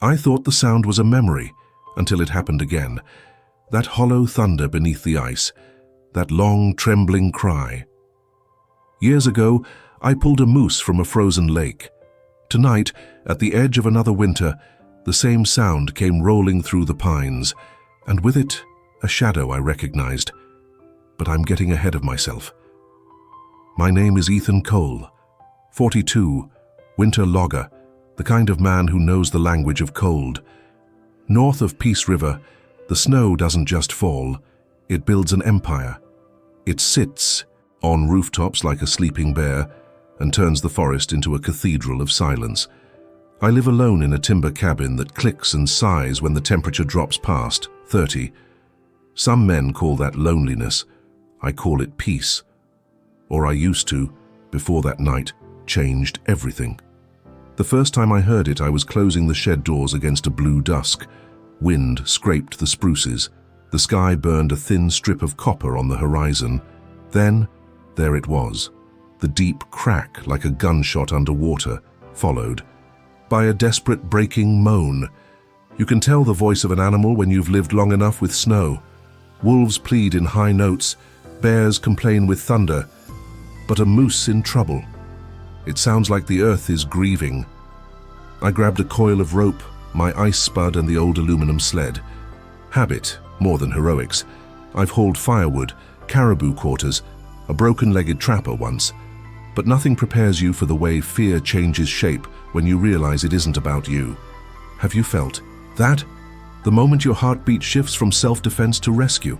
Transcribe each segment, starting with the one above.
I thought the sound was a memory, until it happened again. That hollow thunder beneath the ice, that long, trembling cry. Years ago, I pulled a moose from a frozen lake. Tonight, at the edge of another winter, the same sound came rolling through the pines, and with it, a shadow I recognized. But I'm getting ahead of myself. My name is Ethan Cole, 42, winter logger, the kind of man who knows the language of cold. North of Peace River, the snow doesn't just fall, it builds an empire. It sits on rooftops like a sleeping bear and turns the forest into a cathedral of silence. I live alone in a timber cabin that clicks and sighs when the temperature drops past 30. Some men call that loneliness. I call it peace. Or I used to, before that night changed everything. The first time I heard it, I was closing the shed doors against a blue dusk. Wind scraped the spruces. The sky burned a thin strip of copper on the horizon. Then, there it was. The deep crack like a gunshot underwater, followed by a desperate breaking moan. You can tell the voice of an animal when you've lived long enough with snow. Wolves plead in high notes, bears complain with thunder, but a moose in trouble. It sounds like the earth is grieving. I grabbed a coil of rope, my ice spud and the old aluminum sled. Habit, more than heroics. I've hauled firewood, caribou quarters, a broken-legged trapper once, but nothing prepares you for the way fear changes shape when you realize it isn't about you. Have you felt that? The moment your heartbeat shifts from self-defense to rescue.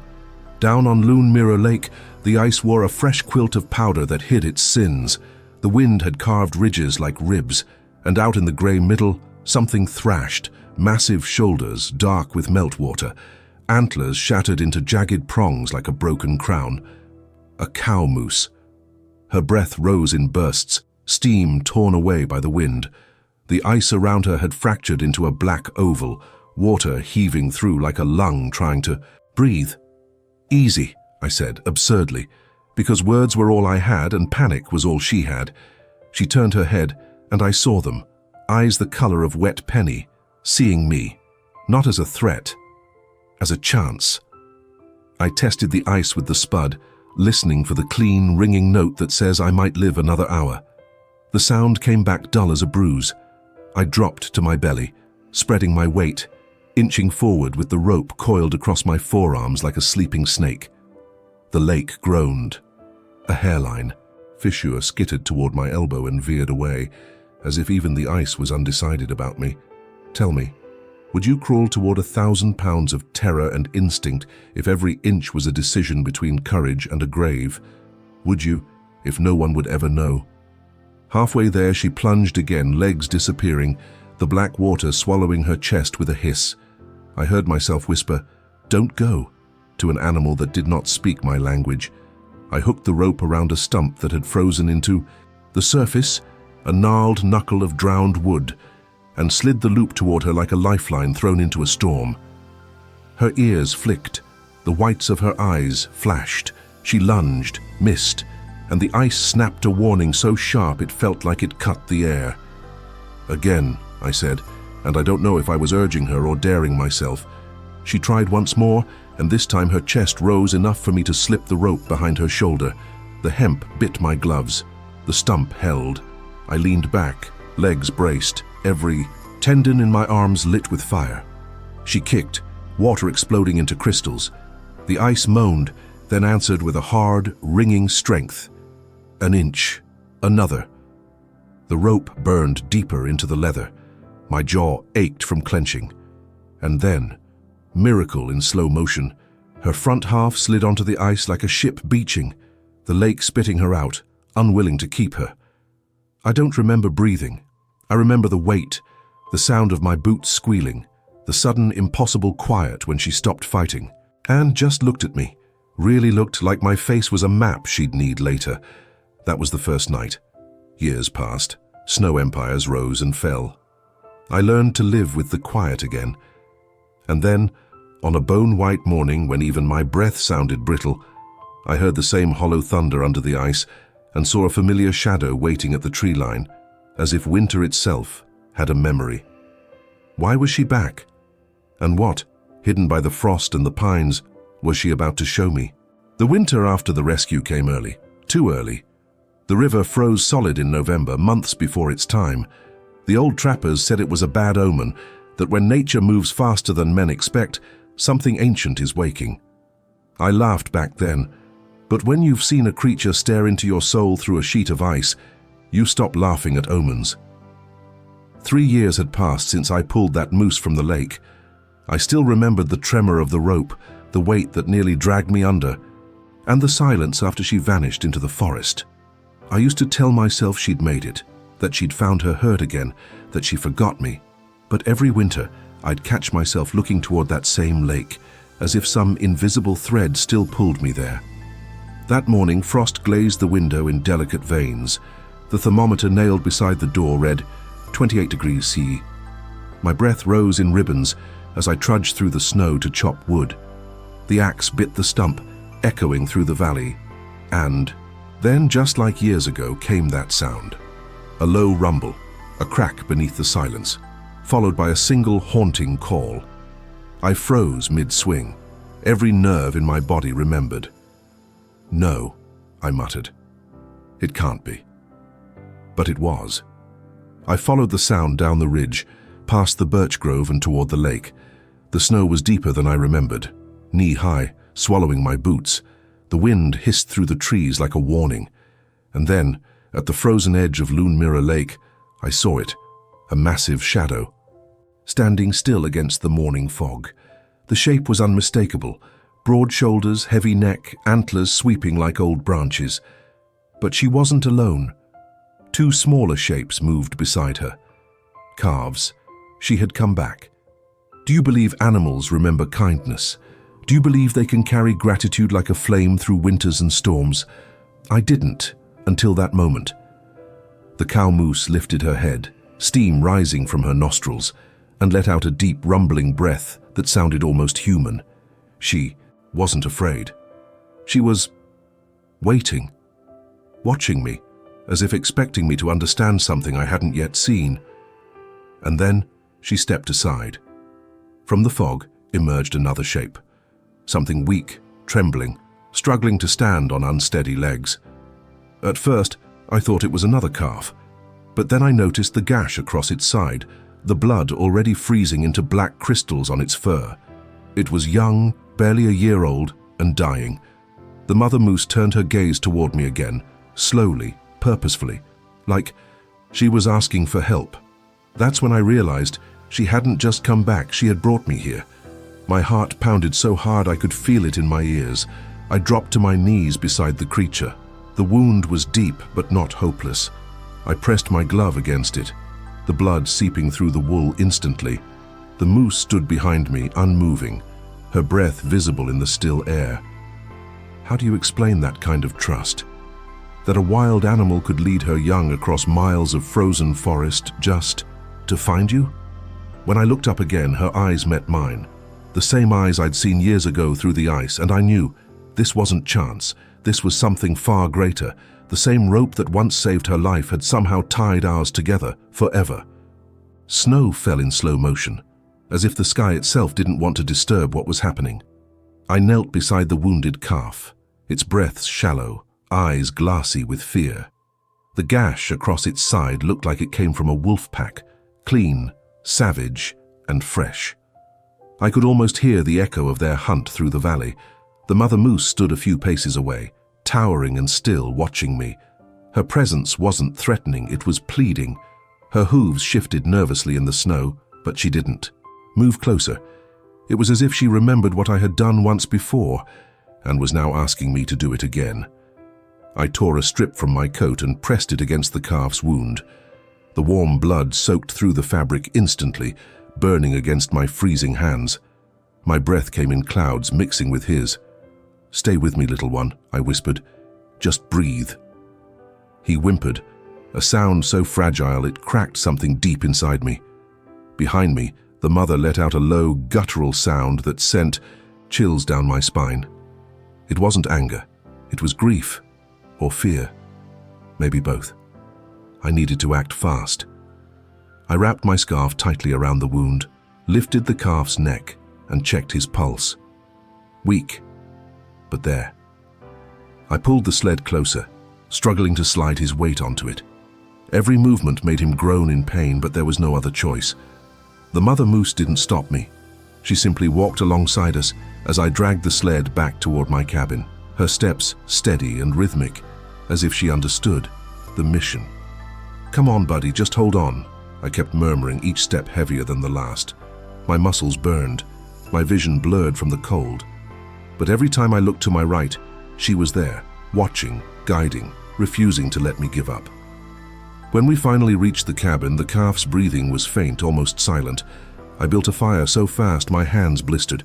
Down on Loon Mirror Lake, the ice wore a fresh quilt of powder that hid its sins. The wind had carved ridges like ribs, and out in the gray middle, something thrashed, massive shoulders dark with meltwater, antlers shattered into jagged prongs like a broken crown. A cow moose. Her breath rose in bursts, steam torn away by the wind. The ice around her had fractured into a black oval, water heaving through like a lung trying to breathe. Easy, I said, absurdly, because words were all I had and panic was all she had. She turned her head, and I saw them, eyes the color of wet penny, seeing me, not as a threat, as a chance. I tested the ice with the spud, listening for the clean, ringing note that says I might live another hour. The sound came back dull as a bruise. I dropped to my belly, spreading my weight, inching forward with the rope coiled across my forearms like a sleeping snake. The lake groaned. A hairline, fissure skittered toward my elbow and veered away, as if even the ice was undecided about me. Tell me, would you crawl toward 1,000 pounds of terror and instinct if every inch was a decision between courage and a grave? Would you, if no one would ever know? Halfway there, she plunged again, legs disappearing, the black water swallowing her chest with a hiss. I heard myself whisper, "Don't go," to an animal that did not speak my language. I hooked the rope around a stump that had frozen into the surface, a gnarled knuckle of drowned wood, and slid the loop toward her like a lifeline thrown into a storm. Her ears flicked, the whites of her eyes flashed. She lunged, missed, and the ice snapped a warning so sharp it felt like it cut the air. "Again," I said, and I don't know if I was urging her or daring myself. She tried once more, and this time her chest rose enough for me to slip the rope behind her shoulder. The hemp bit my gloves. The stump held. I leaned back, legs braced, every tendon in my arms lit with fire. She kicked, water exploding into crystals. The ice moaned, then answered with a hard, ringing strength. An inch, another. The rope burned deeper into the leather. My jaw ached from clenching. And then, miracle in slow motion, her front half slid onto the ice like a ship beaching, the lake spitting her out, unwilling to keep her. I don't remember breathing. I remember the weight, the sound of my boots squealing, the sudden impossible quiet when she stopped fighting. Anne just looked at me, really looked like my face was a map she'd need later. That was the first night. Years passed. Snow empires rose and fell. I learned to live with the quiet again. And then, on a bone-white morning when even my breath sounded brittle, I heard the same hollow thunder under the ice and saw a familiar shadow waiting at the tree line, as if winter itself had a memory. Why was she back? And what, hidden by the frost and the pines, was she about to show me? The winter after the rescue came early, too early. The river froze solid in November, months before its time. The old trappers said it was a bad omen, that when nature moves faster than men expect, something ancient is waking. I laughed back then, but when you've seen a creature stare into your soul through a sheet of ice, you stop laughing at omens. 3 years had passed since I pulled that moose from the lake. I still remembered the tremor of the rope, the weight that nearly dragged me under, and the silence after she vanished into the forest. I used to tell myself she'd made it, that she'd found her herd again, that she forgot me. But every winter, I'd catch myself looking toward that same lake, as if some invisible thread still pulled me there. That morning, frost glazed the window in delicate veins. The thermometer nailed beside the door read 28 degrees C. My breath rose in ribbons as I trudged through the snow to chop wood. The axe bit the stump, echoing through the valley. And then, just like years ago, came that sound. A low rumble, a crack beneath the silence, followed by a single haunting call. I froze mid-swing. Every nerve in my body remembered. "No," I muttered. "It can't be." But it was. I followed the sound down the ridge, past the birch grove and toward the lake. The snow was deeper than I remembered, knee-high, swallowing my boots. The wind hissed through the trees like a warning. And then, at the frozen edge of Loon Mirror Lake, I saw it, a massive shadow, standing still against the morning fog. The shape was unmistakable, broad shoulders, heavy neck, antlers sweeping like old branches. But she wasn't alone. 2 smaller shapes moved beside her. Calves. She had come back. Do you believe animals remember kindness? Do you believe they can carry gratitude like a flame through winters and storms? I didn't, until that moment. The cow moose lifted her head, steam rising from her nostrils, and let out a deep, rumbling breath that sounded almost human. She wasn't afraid. She was waiting, watching me, as if expecting me to understand something I hadn't yet seen. And then she stepped aside. From the fog emerged another shape. Something weak, trembling, struggling to stand on unsteady legs. At first, I thought it was another calf, but then I noticed the gash across its side, the blood already freezing into black crystals on its fur. It was young, barely a year old, and dying. The mother moose turned her gaze toward me again, slowly, purposefully, like she was asking for help. That's when I realized she hadn't just come back, she had brought me here. My heart pounded so hard I could feel it in my ears. I dropped to my knees beside the creature. The wound was deep, but not hopeless. I pressed my glove against it, the blood seeping through the wool instantly. The moose stood behind me, unmoving, her breath visible in the still air. How do you explain that kind of trust? That a wild animal could lead her young across miles of frozen forest just to find you? When I looked up again, her eyes met mine. The same eyes I'd seen years ago through the ice, and I knew this wasn't chance. This was something far greater. The same rope that once saved her life had somehow tied ours together, forever. Snow fell in slow motion, as if the sky itself didn't want to disturb what was happening. I knelt beside the wounded calf, its breath shallow, eyes glassy with fear. The gash across its side looked like it came from a wolf pack, clean, savage, and fresh. I could almost hear the echo of their hunt through the valley. The mother moose stood a few paces away, towering and still, watching me. Her presence wasn't threatening, it was pleading. Her hooves shifted nervously in the snow, but she didn't move closer. It was as if she remembered what I had done once before, and was now asking me to do it again. I tore a strip from my coat and pressed it against the calf's wound. The warm blood soaked through the fabric instantly, burning against my freezing hands. My breath came in clouds, mixing with his. "Stay with me, little one," I whispered. "Just breathe." He whimpered, a sound so fragile it cracked something deep inside me. Behind me, the mother let out a low, guttural sound that sent chills down my spine. It wasn't anger. It was grief. Or fear. Maybe both. I needed to act fast. I wrapped my scarf tightly around the wound, lifted the calf's neck, and checked his pulse. Weak, but there. I pulled the sled closer, struggling to slide his weight onto it. Every movement made him groan in pain, but there was no other choice. The mother moose didn't stop me. She simply walked alongside us as I dragged the sled back toward my cabin, her steps steady and rhythmic, as if she understood the mission. "Come on, buddy, just hold on," I kept murmuring, each step heavier than the last. My muscles burned, my vision blurred from the cold. But every time I looked to my right, she was there, watching, guiding, refusing to let me give up. When we finally reached the cabin, the calf's breathing was faint, almost silent. I built a fire so fast my hands blistered.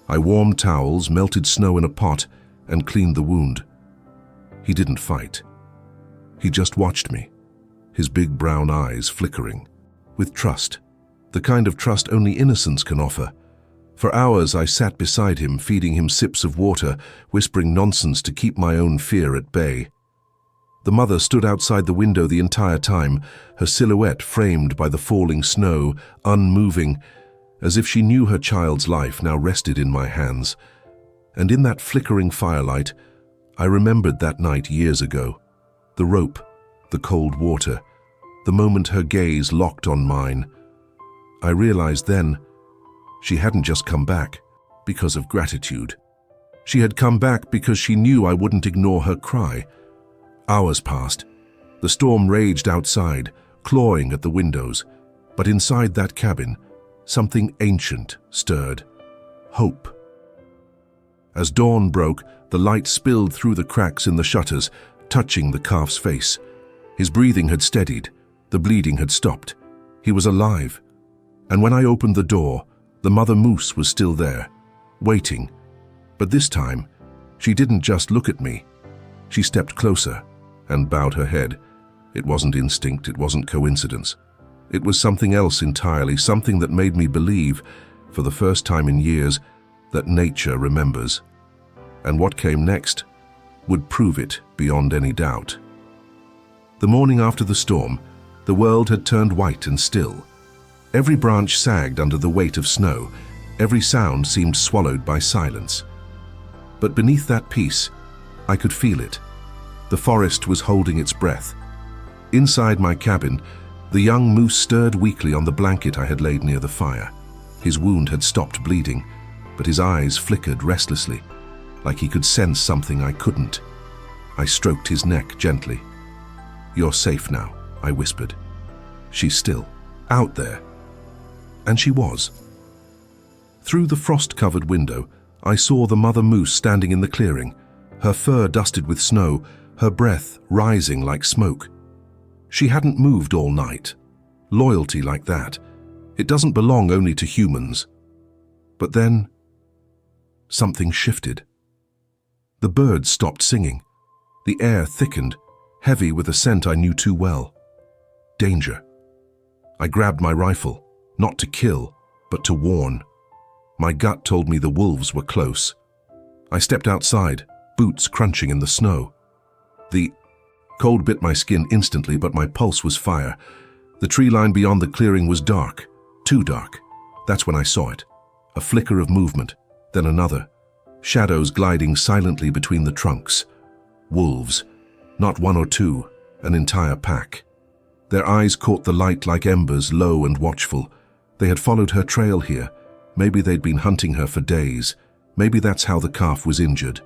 I warmed towels, melted snow in a pot, and cleaned the wound. He didn't fight. He just watched me, his big brown eyes flickering, with trust, the kind of trust only innocence can offer. For hours I sat beside him, feeding him sips of water, whispering nonsense to keep my own fear at bay. The mother stood outside the window the entire time, her silhouette framed by the falling snow, unmoving, as if she knew her child's life now rested in my hands. And in that flickering firelight, I remembered that night years ago. The rope, the cold water, the moment her gaze locked on mine. I realized then, she hadn't just come back because of gratitude. She had come back because she knew I wouldn't ignore her cry. Hours passed. The storm raged outside, clawing at the windows. But inside that cabin, something ancient stirred. Hope. As dawn broke, the light spilled through the cracks in the shutters, touching the calf's face. His breathing had steadied. The bleeding had stopped. He was alive. And when I opened the door, the mother moose was still there, waiting. But this time, she didn't just look at me. She stepped closer and bowed her head. It wasn't instinct, it wasn't coincidence. It was something else entirely, something that made me believe, for the first time in years, that nature remembers. And what came next would prove it beyond any doubt. The morning after the storm, the world had turned white and still. Every branch sagged under the weight of snow. Every sound seemed swallowed by silence. But beneath that peace, I could feel it. The forest was holding its breath. Inside my cabin, the young moose stirred weakly on the blanket I had laid near the fire. His wound had stopped bleeding, but his eyes flickered restlessly, like he could sense something I couldn't. I stroked his neck gently. "You're safe now," I whispered. "She's still out there." And she was. Through the frost-covered window, I saw the mother moose standing in the clearing, her fur dusted with snow, her breath rising like smoke. She hadn't moved all night. Loyalty like that, it doesn't belong only to humans. But then, something shifted. The birds stopped singing. The air thickened, heavy with a scent I knew too well. Danger. I grabbed my rifle, not to kill, but to warn. My gut told me the wolves were close. I stepped outside, boots crunching in the snow. The cold bit my skin instantly, but my pulse was fire. The tree line beyond the clearing was dark, too dark. That's when I saw it. A flicker of movement, then another. Shadows gliding silently between the trunks. Wolves. Not one or two, an entire pack. Their eyes caught the light like embers, low and watchful. They had followed her trail here. Maybe they'd been hunting her for days. Maybe that's how the calf was injured.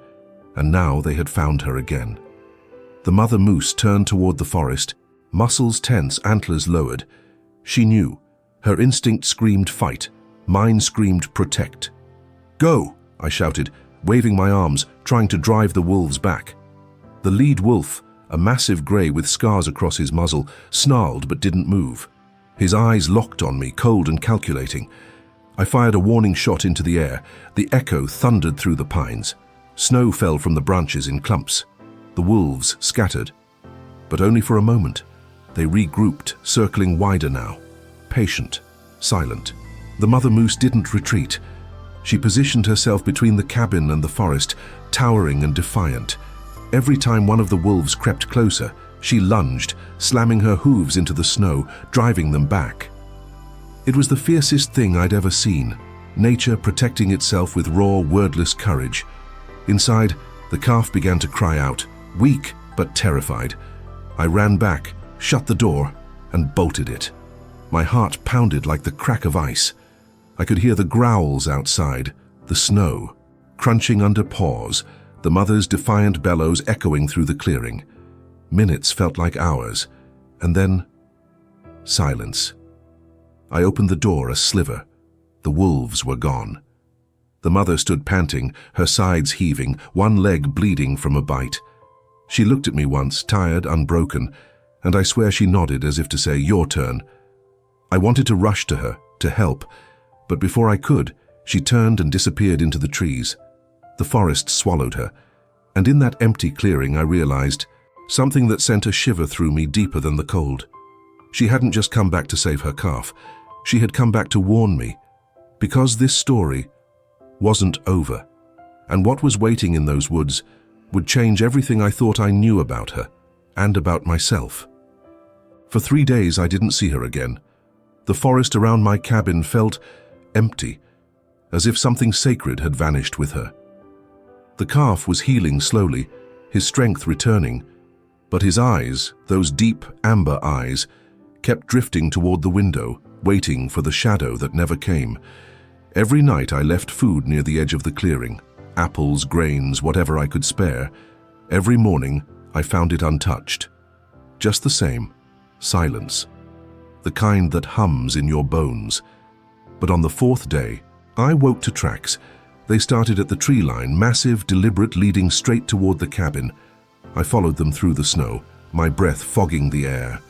And now they had found her again. The mother moose turned toward the forest, muscles tense, antlers lowered. She knew. Her instinct screamed fight. Mine screamed protect. "Go!" I shouted, waving my arms, trying to drive the wolves back. The lead wolf, a massive grey with scars across his muzzle, snarled but didn't move. His eyes locked on me, cold and calculating. I fired a warning shot into the air. The echo thundered through the pines. Snow fell from the branches in clumps. The wolves scattered, but only for a moment. They regrouped, circling wider now. Patient, silent. The mother moose didn't retreat. She positioned herself between the cabin and the forest, towering and defiant. Every time one of the wolves crept closer, she lunged, slamming her hooves into the snow, driving them back. It was the fiercest thing I'd ever seen, nature protecting itself with raw, wordless courage. Inside, the calf began to cry out, weak but terrified. I ran back, shut the door, and bolted it. My heart pounded like the crack of ice. I could hear the growls outside, the snow, crunching under paws, the mother's defiant bellows echoing through the clearing. Minutes felt like hours, and then silence. I opened the door a sliver. The wolves were gone. The mother stood panting, her sides heaving, one leg bleeding from a bite. She looked at me once, tired, unbroken, and I swear she nodded as if to say, "Your turn." I wanted to rush to her, to help, but before I could, she turned and disappeared into the trees. The forest swallowed her, and in that empty clearing I realized something that sent a shiver through me deeper than the cold. She hadn't just come back to save her calf. She had come back to warn me, because this story wasn't over, and what was waiting in those woods would change everything I thought I knew about her and about myself. For 3 days I didn't see her again. The forest around my cabin felt empty, as if something sacred had vanished with her. The calf was healing slowly, his strength returning, but his eyes, those deep amber eyes, kept drifting toward the window, waiting for the shadow that never came. Every night I left food near the edge of the clearing, apples, grains, whatever I could spare. Every morning I found it untouched. Just the same, silence, the kind that hums in your bones. But on the 4th day, I woke to tracks. They started at the tree line, massive, deliberate, leading straight toward the cabin. I followed them through the snow, my breath fogging the air.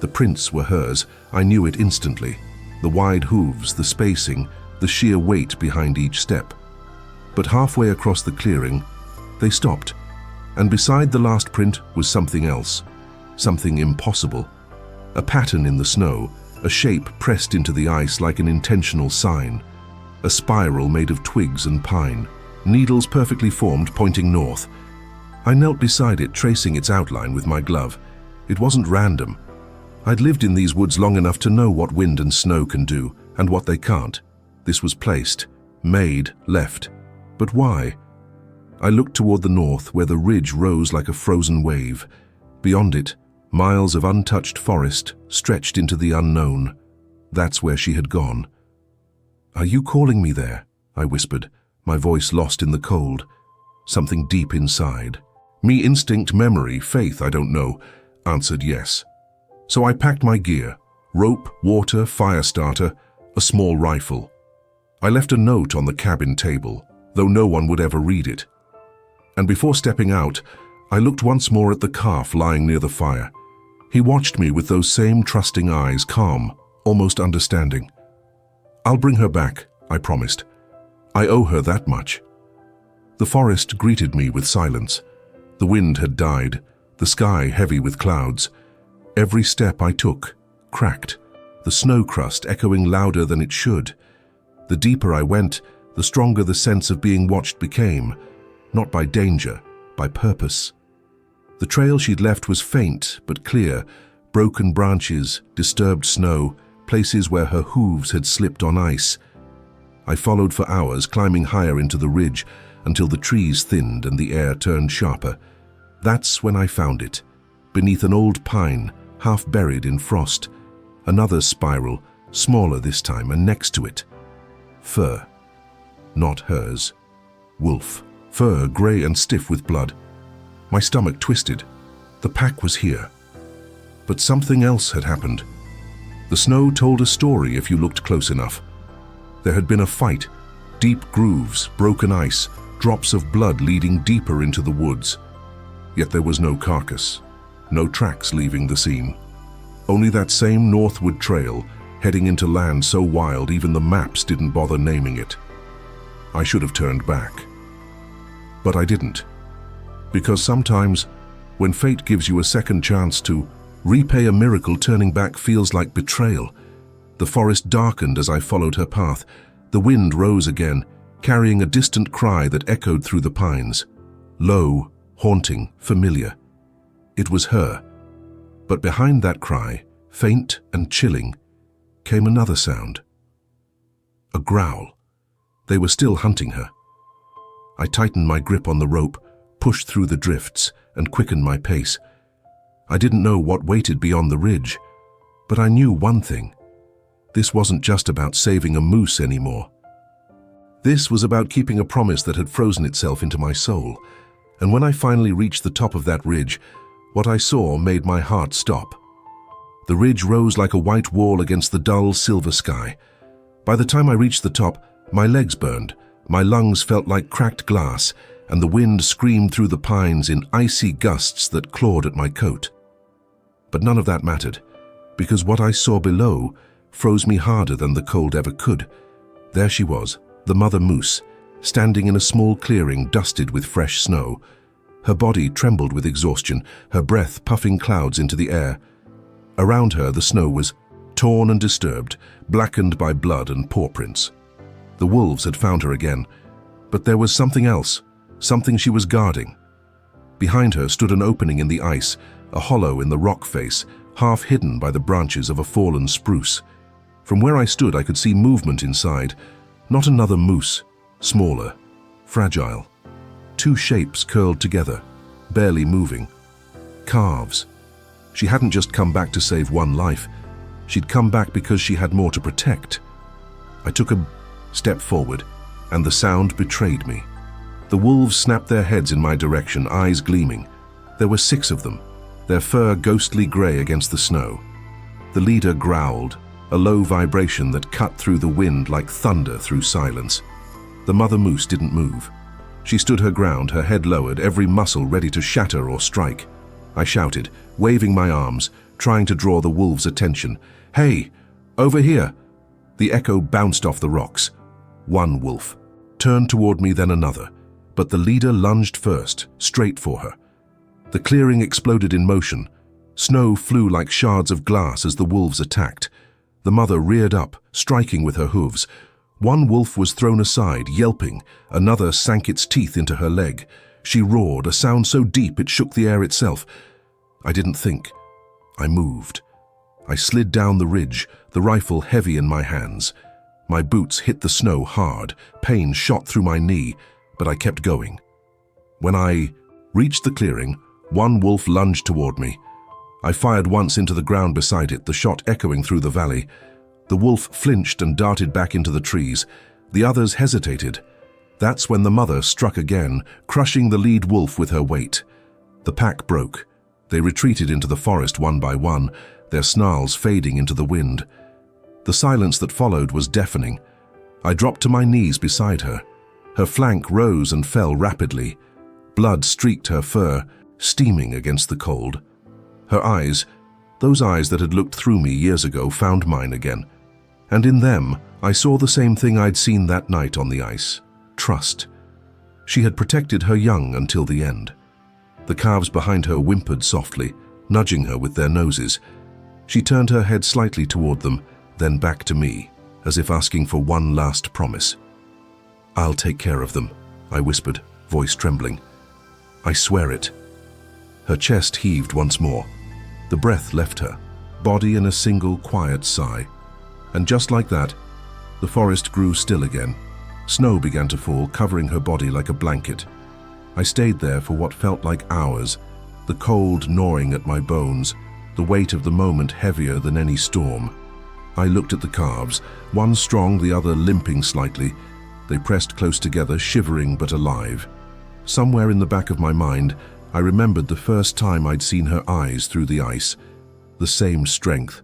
The prints were hers. I knew it instantly. The wide hooves, the spacing, the sheer weight behind each step. But halfway across the clearing, they stopped, and beside the last print was something else, something impossible. A pattern in the snow, a shape pressed into the ice like an intentional sign. A spiral made of twigs and pine, needles perfectly formed pointing north. I knelt beside it, tracing its outline with my glove. It wasn't random. I'd lived in these woods long enough to know what wind and snow can do, and what they can't. This was placed, made, left. But why? I looked toward the north, where the ridge rose like a frozen wave. Beyond it, miles of untouched forest stretched into the unknown. That's where she had gone. "Are you calling me there?" I whispered, my voice lost in the cold. Something deep inside, me instinct, memory, faith, I don't know, answered yes. So I packed my gear, rope, water, fire starter, a small rifle. I left a note on the cabin table, though no one would ever read it. And before stepping out, I looked once more at the calf lying near the fire. He watched me with those same trusting eyes, calm, almost understanding. "I'll bring her back," I promised. "I owe her that much." The forest greeted me with silence. The wind had died, the sky heavy with clouds. Every step I took cracked, the snow crust echoing louder than it should. The deeper I went, the stronger the sense of being watched became, not by danger, by purpose. The trail she'd left was faint but clear, broken branches, disturbed snow, places where her hooves had slipped on ice. I followed for hours, climbing higher into the ridge until the trees thinned and the air turned sharper. That's when I found it, beneath an old pine, half buried in frost. Another spiral, smaller this time, and next to it, fur. Not hers. Wolf. Fur, grey and stiff with blood. My stomach twisted. The pack was here. But something else had happened. The snow told a story if you looked close enough. There had been a fight, deep grooves, broken ice, drops of blood leading deeper into the woods. Yet there was no carcass, no tracks leaving the scene. Only that same northward trail, heading into land so wild even the maps didn't bother naming it. I should have turned back. But I didn't. Because sometimes, when fate gives you a second chance to repay a miracle, turning back feels like betrayal. The forest darkened as I followed her path. The wind rose again, carrying a distant cry that echoed through the pines. Low, haunting, familiar. It was her. But behind that cry, faint and chilling, came another sound. A growl. They were still hunting her. I tightened my grip on the rope, pushed through the drifts, and quickened my pace. I didn't know what waited beyond the ridge, but I knew one thing. This wasn't just about saving a moose anymore. This was about keeping a promise that had frozen itself into my soul. And when I finally reached the top of that ridge, what I saw made my heart stop. The ridge rose like a white wall against the dull silver sky. By the time I reached the top, my legs burned, my lungs felt like cracked glass, and the wind screamed through the pines in icy gusts that clawed at my coat. But none of that mattered, because what I saw below froze me harder than the cold ever could. There she was, the mother moose, standing in a small clearing dusted with fresh snow. Her body trembled with exhaustion, her breath puffing clouds into the air. Around her, the snow was torn and disturbed, blackened by blood and paw prints. The wolves had found her again, but there was something else, something she was guarding. Behind her stood an opening in the ice, a hollow in the rock face, half hidden by the branches of a fallen spruce. From where I stood, I could see movement inside. Not another moose, smaller, fragile. Two shapes curled together, barely moving. Calves. She hadn't just come back to save one life. She'd come back because she had more to protect. I took a step forward, and the sound betrayed me. The wolves snapped their heads in my direction, eyes gleaming. There were 6 of them, their fur ghostly gray against the snow. The leader growled, a low vibration that cut through the wind like thunder through silence. The mother moose didn't move. She stood her ground, her head lowered, every muscle ready to shatter or strike. I shouted, waving my arms, trying to draw the wolves' attention. "Hey, over here!" The echo bounced off the rocks. One wolf turned toward me, then another, but the leader lunged first, straight for her. The clearing exploded in motion. Snow flew like shards of glass as the wolves attacked. The mother reared up, striking with her hooves. One wolf was thrown aside, yelping. Another sank its teeth into her leg. She roared, a sound so deep it shook the air itself. I didn't think. I moved. I slid down the ridge, the rifle heavy in my hands. My boots hit the snow hard. Pain shot through my knee, but I kept going. When I reached the clearing, one wolf lunged toward me. I fired once into the ground beside it, the shot echoing through the valley. The wolf flinched and darted back into the trees. The others hesitated. That's when the mother struck again, crushing the lead wolf with her weight. The pack broke. They retreated into the forest one by one, their snarls fading into the wind. The silence that followed was deafening. I dropped to my knees beside her. Her flank rose and fell rapidly. Blood streaked her fur, steaming against the cold. Her eyes, those eyes that had looked through me years ago, found mine again. And in them, I saw the same thing I'd seen that night on the ice. Trust. She had protected her young until the end. The calves behind her whimpered softly, nudging her with their noses. She turned her head slightly toward them, then back to me, as if asking for one last promise. "I'll take care of them," I whispered, voice trembling. "I swear it." Her chest heaved once more. The breath left her, body in a single quiet sigh. And just like that, the forest grew still again. Snow began to fall, covering her body like a blanket. I stayed there for what felt like hours, the cold gnawing at my bones, the weight of the moment heavier than any storm. I looked at the calves, one strong, the other limping slightly. They pressed close together, shivering but alive. Somewhere in the back of my mind, I remembered the first time I'd seen her eyes through the ice. The same strength,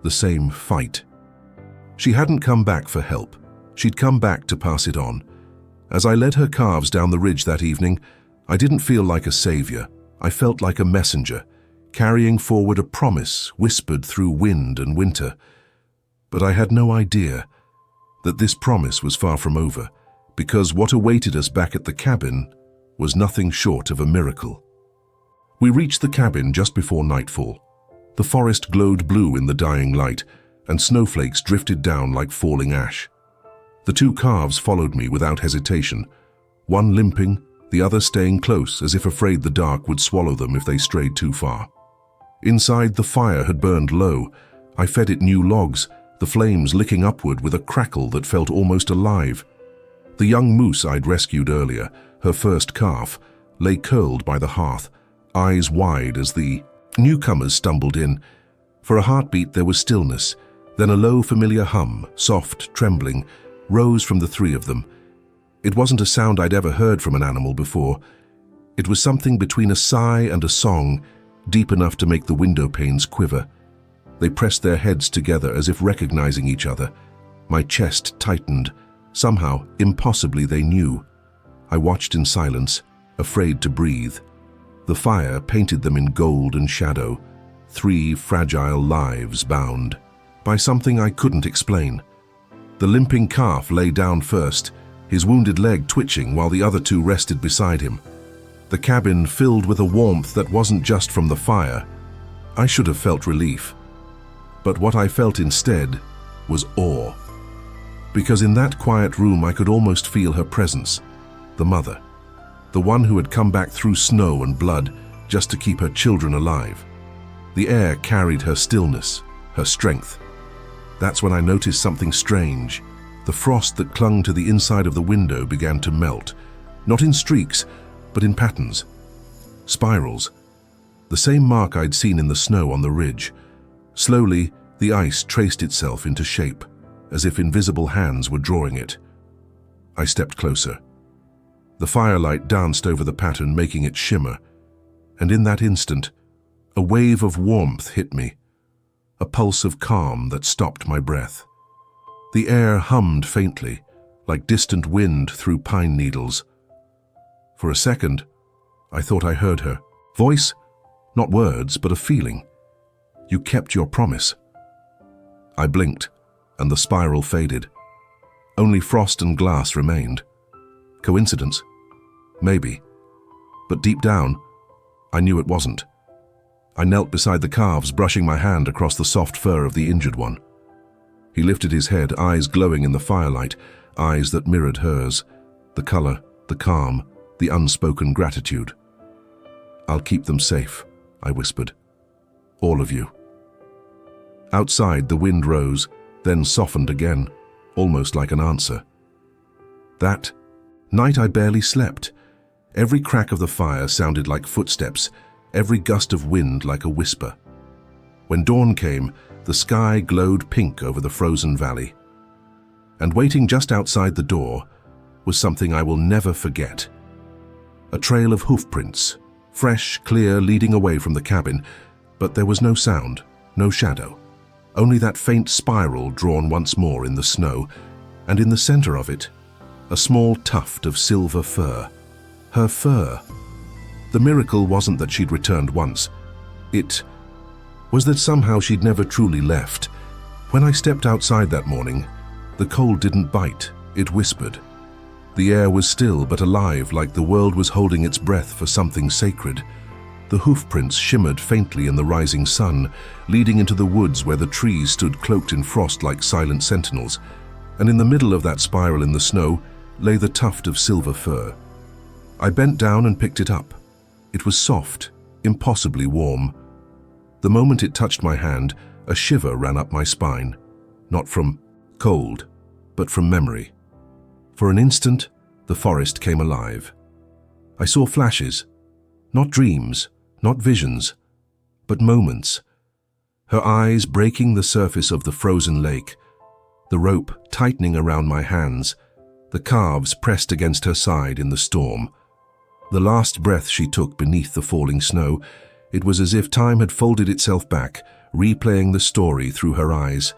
the same fight. She hadn't come back for help. She'd come back to pass it on. As I led her calves down the ridge that evening, I didn't feel like a savior. I felt like a messenger, carrying forward a promise whispered through wind and winter. But I had no idea that this promise was far from over, because what awaited us back at the cabin was nothing short of a miracle. We reached the cabin just before nightfall. The forest glowed blue in the dying light, and snowflakes drifted down like falling ash. The 2 calves followed me without hesitation, one limping, the other staying close as if afraid the dark would swallow them if they strayed too far. Inside, the fire had burned low. I fed it new logs, the flames licking upward with a crackle that felt almost alive. The young moose I'd rescued earlier, her first calf, lay curled by the hearth, eyes wide as the newcomers stumbled in. For a heartbeat there was stillness, then a low familiar hum, soft, trembling, rose from the three of them. It wasn't a sound I'd ever heard from an animal before. It was something between a sigh and a song, deep enough to make the window panes quiver. They pressed their heads together as if recognizing each other. My chest tightened. Somehow, impossibly, they knew. I watched in silence, afraid to breathe. The fire painted them in gold and shadow, three fragile lives bound by something I couldn't explain. The limping calf lay down first, his wounded leg twitching while the other two rested beside him. The cabin filled with a warmth that wasn't just from the fire. I should have felt relief. But what I felt instead was awe. Because in that quiet room I could almost feel her presence, the mother, the one who had come back through snow and blood just to keep her children alive. The air carried her stillness, her strength. That's when I noticed something strange. The frost that clung to the inside of the window began to melt, not in streaks, but in patterns, spirals, the same mark I'd seen in the snow on the ridge. Slowly, the ice traced itself into shape, as if invisible hands were drawing it. I stepped closer. The firelight danced over the pattern, making it shimmer, and in that instant, a wave of warmth hit me, a pulse of calm that stopped my breath. The air hummed faintly, like distant wind through pine needles. For a second, I thought I heard her voice, not words, but a feeling. "You kept your promise." I blinked, and the spiral faded. Only frost and glass remained. Coincidence? Maybe. But deep down, I knew it wasn't. I knelt beside the calves, brushing my hand across the soft fur of the injured one. He lifted his head, eyes glowing in the firelight, eyes that mirrored hers, the color, the calm, the unspoken gratitude. "I'll keep them safe," I whispered. "All of you." Outside, the wind rose, then softened again, almost like an answer. That night I barely slept. Every crack of the fire sounded like footsteps, every gust of wind like a whisper. When dawn came, the sky glowed pink over the frozen valley. And waiting just outside the door was something I will never forget. A trail of hoofprints, fresh, clear, leading away from the cabin, but there was no sound, no shadow, only that faint spiral drawn once more in the snow, and in the center of it, a small tuft of silver fur. Her fur. The miracle wasn't that she'd returned once. It was that somehow she'd never truly left. When I stepped outside that morning, the cold didn't bite, it whispered. The air was still but alive, like the world was holding its breath for something sacred. The hoofprints shimmered faintly in the rising sun, leading into the woods where the trees stood cloaked in frost like silent sentinels, and in the middle of that spiral in the snow lay the tuft of silver fur. I bent down and picked it up. It was soft, impossibly warm. The moment it touched my hand, a shiver ran up my spine, not from cold, but from memory. For an instant, the forest came alive. I saw flashes, not dreams, not visions, but moments. Her eyes breaking the surface of the frozen lake, the rope tightening around my hands, the calves pressed against her side in the storm. The last breath she took beneath the falling snow, it was as if time had folded itself back, replaying the story through her eyes.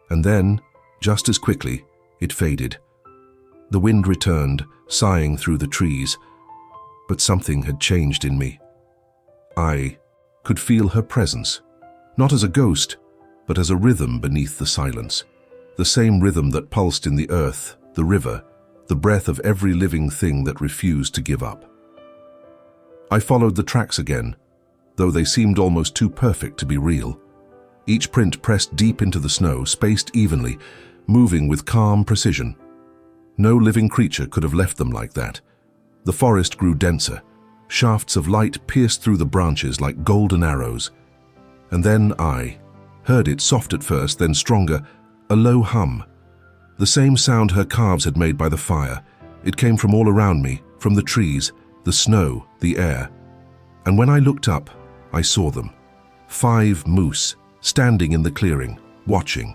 And then, just as quickly, it faded. The wind returned, sighing through the trees, but something had changed in me. I could feel her presence, not as a ghost, but as a rhythm beneath the silence, the same rhythm that pulsed in the earth, the river, the breath of every living thing that refused to give up. I followed the tracks again, though they seemed almost too perfect to be real. Each print pressed deep into the snow, spaced evenly, moving with calm precision. No living creature could have left them like that. The forest grew denser. Shafts of light pierced through the branches like golden arrows. And then I heard it, soft at first, then stronger, A low hum. The same sound her calves had made by the fire. It came from all around me, from the trees, the snow, the air. And when I looked up, I saw them. 5 moose, standing in the clearing, watching.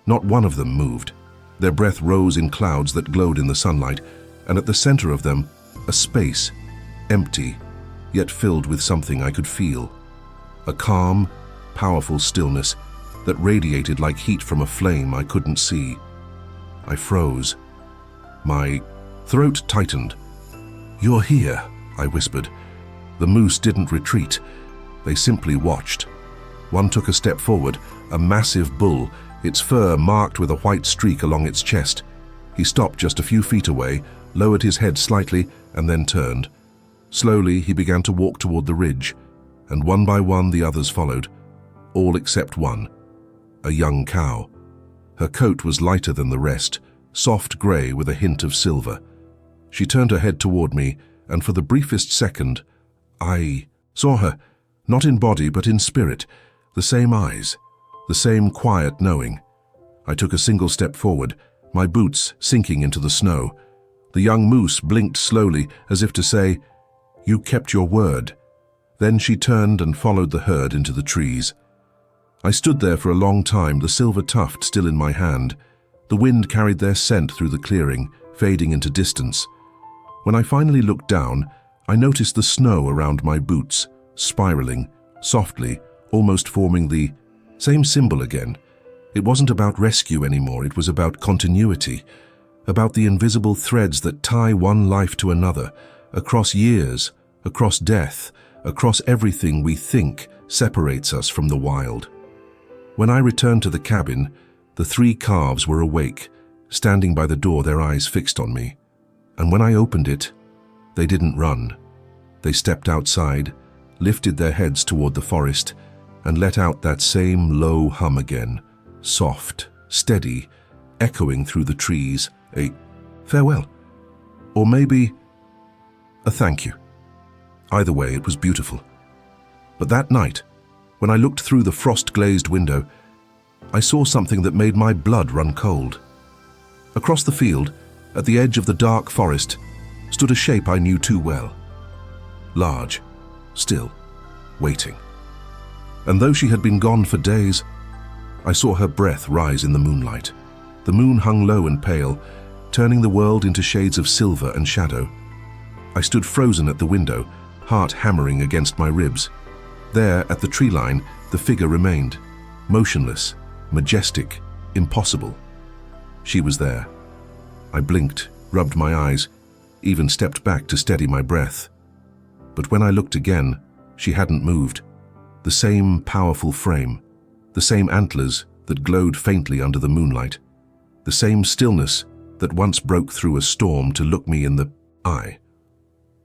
Not one of them moved. Their breath rose in clouds that glowed in the sunlight, and at the center of them, a space, empty, yet filled with something I could feel. A calm, powerful stillness that radiated like heat from a flame I couldn't see. I froze. My throat tightened. "You're here," I whispered. The moose didn't retreat. They simply watched. One took a step forward, a massive bull, its fur marked with a white streak along its chest. He stopped just a few feet away, lowered his head slightly, and then turned. Slowly, he began to walk toward the ridge, and one by one the others followed, all except one, a young cow. Her coat was lighter than the rest, soft gray with a hint of silver. She turned her head toward me, and for the briefest second, I saw her, not in body but in spirit, the same eyes, the same quiet knowing. I took a single step forward, my boots sinking into the snow. The young moose blinked slowly, as if to say, "You kept your word." Then she turned and followed the herd into the trees. I stood there for a long time, the silver tuft still in my hand. The wind carried their scent through the clearing, fading into distance. When I finally looked down, I noticed the snow around my boots, spiraling, softly, almost forming the same symbol again. It wasn't about rescue anymore, it was about continuity, about the invisible threads that tie one life to another, across years, across death, across everything we think separates us from the wild. When I returned to the cabin, the 3 calves were awake, standing by the door, their eyes fixed on me. And when I opened it, they didn't run. They stepped outside, lifted their heads toward the forest, and let out that same low hum again, soft, steady, echoing through the trees, a farewell, or maybe a thank you. Either way, it was beautiful. But that night, when I looked through the frost-glazed window, I saw something that made my blood run cold. Across the field, at the edge of the dark forest, stood a shape I knew too well. Large, still, waiting. And though she had been gone for days, I saw her breath rise in the moonlight. The moon hung low and pale, turning the world into shades of silver and shadow. I stood frozen at the window, heart hammering against my ribs. There, at the tree line, the figure remained, motionless, majestic, impossible. She was there. I blinked, rubbed my eyes, even stepped back to steady my breath. But when I looked again, she hadn't moved. The same powerful frame, the same antlers that glowed faintly under the moonlight, the same stillness that once broke through a storm to look me in the eye.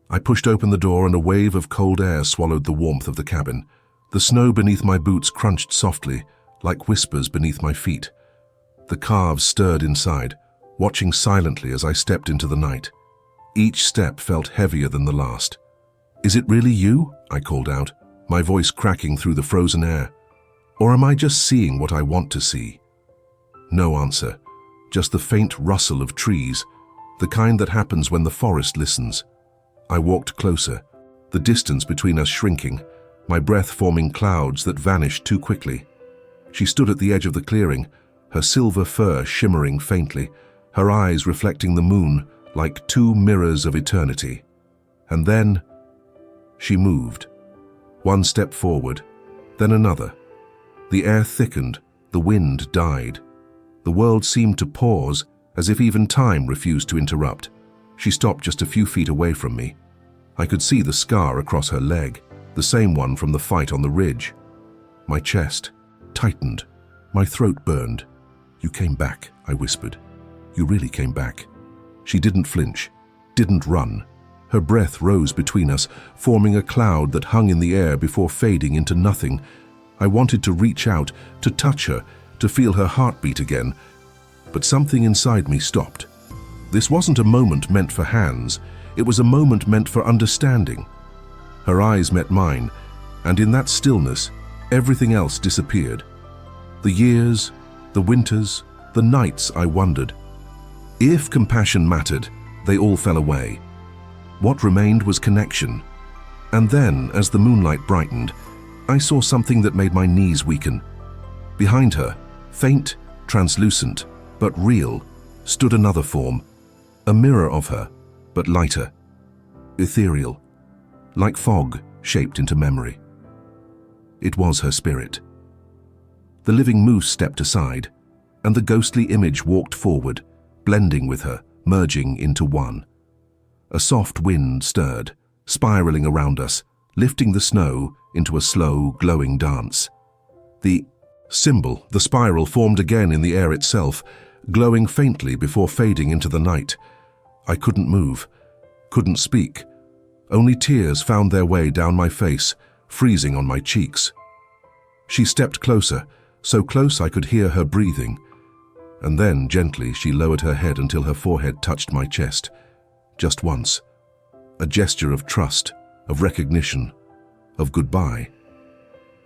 I pushed open the door and a wave of cold air swallowed the warmth of the cabin. The snow beneath my boots crunched softly, like whispers beneath my feet. The calves stirred inside, watching silently as I stepped into the night. Each step felt heavier than the last. "Is it really you?" I called out, my voice cracking through the frozen air. "Or am I just seeing what I want to see?" No answer, just the faint rustle of trees, the kind that happens when the forest listens. I walked closer, the distance between us shrinking, my breath forming clouds that vanished too quickly. She stood at the edge of the clearing, her silver fur shimmering faintly, her eyes reflecting the moon like 2 mirrors of eternity. And then she moved. One step forward, then another. The air thickened, the wind died. The world seemed to pause, as if even time refused to interrupt. She stopped just a few feet away from me. I could see the scar across her leg, the same one from the fight on the ridge. My chest tightened, my throat burned. "You came back," I whispered. "You really came back." She didn't flinch, didn't run. Her breath rose between us, forming a cloud that hung in the air before fading into nothing. I wanted to reach out, to touch her, to feel her heartbeat again, but something inside me stopped. This wasn't a moment meant for hands, it was a moment meant for understanding. Her eyes met mine, and in that stillness, everything else disappeared. The years, the winters, the nights I wondered. If compassion mattered, they all fell away. What remained was connection. And then, as the moonlight brightened, I saw something that made my knees weaken. Behind her, faint, translucent, but real, stood another form, a mirror of her, but lighter, ethereal, like fog shaped into memory. It was her spirit. The living moose stepped aside, and the ghostly image walked forward, blending with her, merging into one. A soft wind stirred, spiraling around us, lifting the snow into a slow, glowing dance. The symbol, the spiral, formed again in the air itself, glowing faintly before fading into the night. I couldn't move, couldn't speak. Only tears found their way down my face, freezing on my cheeks. She stepped closer, so close I could hear her breathing. And then, gently, she lowered her head until her forehead touched my chest. Just once. A gesture of trust, of recognition, of goodbye.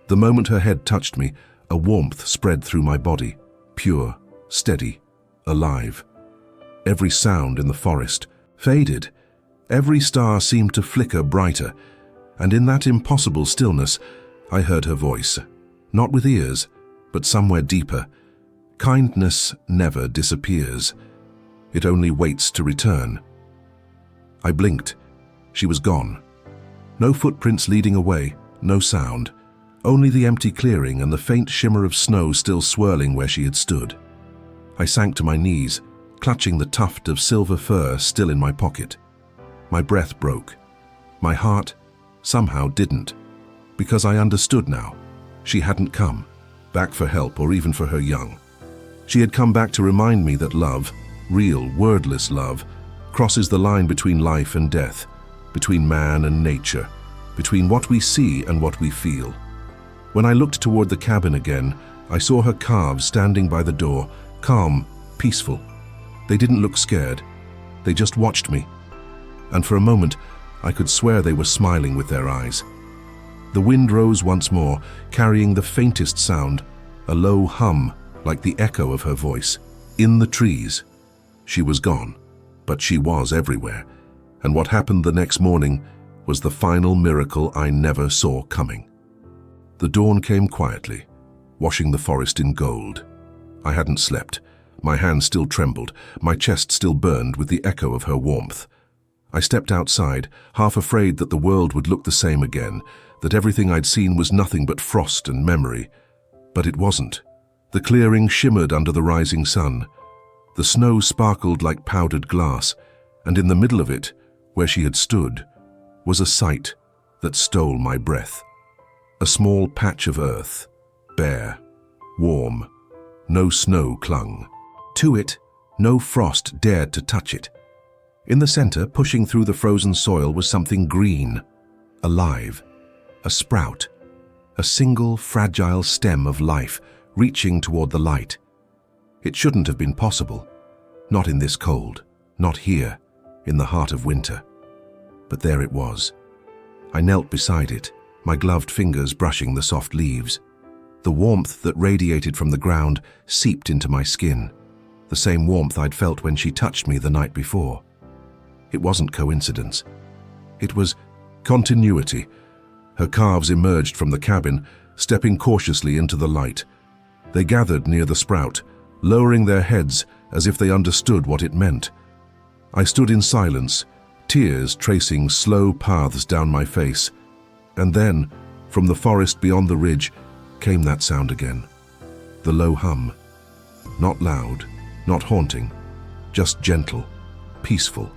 The moment her head touched me, a warmth spread through my body, pure, steady, alive. Every sound in the forest faded. Every star seemed to flicker brighter, and in that impossible stillness, I heard her voice, not with ears, but somewhere deeper. Kindness never disappears. It only waits to return. I blinked. She was gone. No footprints leading away, no sound. Only the empty clearing and the faint shimmer of snow still swirling where she had stood. I sank to my knees, clutching the tuft of silver fur still in my pocket. My breath broke. My heart somehow didn't, because I understood now. She hadn't come back for help or even for her young. She had come back to remind me that love, real, wordless love, crosses the line between life and death, between man and nature, between what we see and what we feel. When I looked toward the cabin again, I saw her calves standing by the door, calm, peaceful. They didn't look scared. They just watched me. And for a moment, I could swear they were smiling with their eyes. The wind rose once more, carrying the faintest sound, a low hum like the echo of her voice. In the trees. She was gone, but she was everywhere. And what happened the next morning was the final miracle I never saw coming. The dawn came quietly, washing the forest in gold. I hadn't slept. My hands still trembled, my chest still burned with the echo of her warmth. I stepped outside, half afraid that the world would look the same again, that everything I'd seen was nothing but frost and memory. But it wasn't. The clearing shimmered under the rising sun. The snow sparkled like powdered glass, and in the middle of it, where she had stood, was a sight that stole my breath. A small patch of earth, bare, warm, no snow clung. To it, no frost dared to touch it. In the center, pushing through the frozen soil, was something green, alive, a sprout, a single fragile stem of life reaching toward the light. It shouldn't have been possible, not in this cold, not here, in the heart of winter. But there it was. I knelt beside it, my gloved fingers brushing the soft leaves. The warmth that radiated from the ground seeped into my skin, the same warmth I'd felt when she touched me the night before. It wasn't coincidence. It was continuity. Her calves emerged from the cabin, stepping cautiously into the light. They gathered near the sprout, lowering their heads as if they understood what it meant. I stood in silence, tears tracing slow paths down my face. And then, from the forest beyond the ridge, came that sound again. The low hum. Not loud, not haunting, just gentle, peaceful,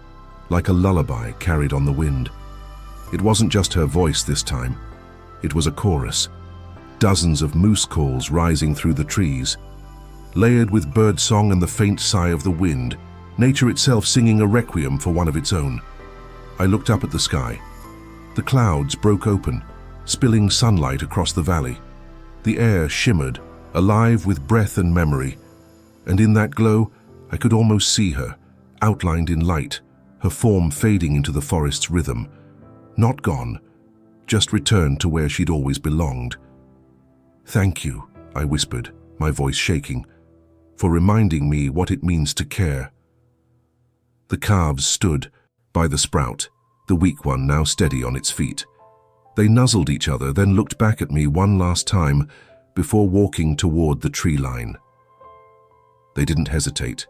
like a lullaby carried on the wind. It wasn't just her voice this time. It was a chorus. Dozens of moose calls rising through the trees, layered with bird song and the faint sigh of the wind, nature itself singing a requiem for one of its own. I looked up at the sky. The clouds broke open, spilling sunlight across the valley. The air shimmered, alive with breath and memory, and in that glow I could almost see her, outlined in light, her form fading into the forest's rhythm. Not gone, just returned to where she'd always belonged. "Thank you," I whispered, my voice shaking. for reminding me what it means to care. The calves stood by the sprout, the weak one now steady on its feet. They nuzzled each other, then looked back at me one last time before walking toward the tree line. They didn't hesitate,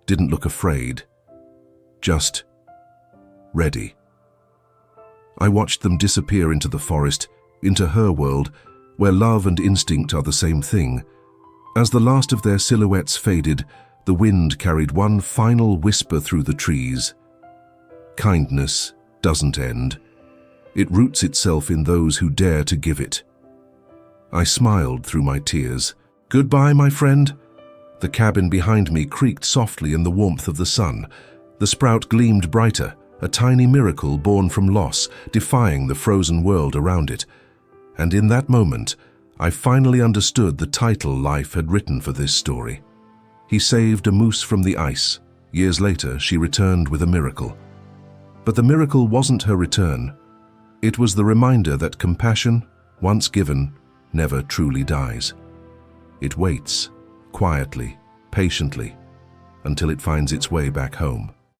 didn't look afraid, just ready. I watched them disappear into the forest, into her world, where love and instinct are the same thing. As the last of their silhouettes faded, the wind carried one final whisper through the trees. Kindness doesn't end. It roots itself in those who dare to give it. I smiled through my tears. Goodbye, my friend. The cabin behind me creaked softly in the warmth of the sun. The sprout gleamed brighter, a tiny miracle born from loss, defying the frozen world around it. And in that moment, I finally understood the title life had written for this story. He saved a moose from the ice. Years later, she returned with a miracle. But the miracle wasn't her return. It was the reminder that compassion, once given, never truly dies. It waits, quietly, patiently, until it finds its way back home.